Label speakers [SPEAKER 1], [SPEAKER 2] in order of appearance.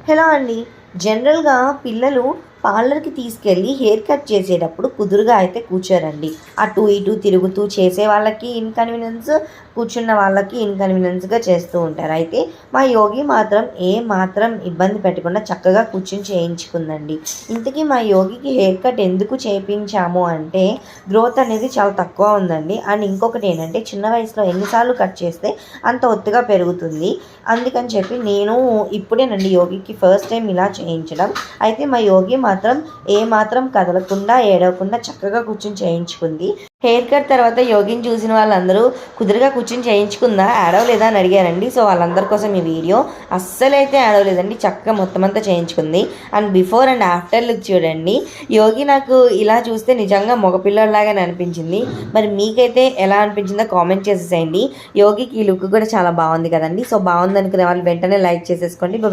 [SPEAKER 1] Hello అండి. జనరల్‌గా పిల్లలు పార్లర్‌కి తీసుకెళ్ళి హెయిర్ కట్ చేసేటప్పుడు కుదురుగా అయితే కూర్చోరండి. అటు ఇటు తిరుగుతూ చేసే వాళ్ళకి ఇన్‌కన్వీనియన్స్, కూర్చున్న వాళ్ళకి ఇన్‌కన్వీనియన్స్‌గా చేస్తూ ఉంటారు. అయితే మా యోగి మాత్రం ఏమాత్రం ఇబ్బంది పెట్టకుండా చక్కగా కూర్చొని చేయించుకుందండి. ఇంతకీ మా యోగికి హెయిర్ కట్ ఎందుకు చేపించాము అంటే గ్రోత్ అనేది చాలా తక్కువ ఉందండి. అండ్ ఇంకొకటి ఏంటంటే చిన్న వయసులో ఎన్ని సార్లు కట్ చేస్తే అంత ఒత్తుగా పెరుగుతుంది. అందుకని చెప్పి నేను ఇప్పుడేనండి యోగికి ఫస్ట్ టైం ఇలా చేయించడం. అయితే మా యోగి మాత్రం ఏమాత్రం కదలకుండా, ఏడవకుండా చక్కగా కూర్చొని చేయించుకుంది. హెయిర్ కట్ తర్వాత యోగిని చూసిన వాళ్ళందరూ కుదురుగా కూర్చొని చేయించుకుందా, ఏడవలేదా అని అడిగారండి. సో వాళ్ళందరి కోసం ఈ వీడియో. అస్సలైతే ఏడవలేదండి. చక్కగా మొత్తం అంతా చేయించుకుంది. And before and after look చూడండి. యోగి నాకు ఇలా చూస్తే నిజంగా మగపిల్లలాగానే అనిపించింది. మరి మీకైతే ఎలా అనిపించిందో కామెంట్ చేసేసేయండి. యోగికి ఈ లుక్ కూడా చాలా బాగుంది కదండి. సో బాగుంది అనుకునే వాళ్ళు వెంటనే లైక్ చేసేసుకోండి. బాయ్.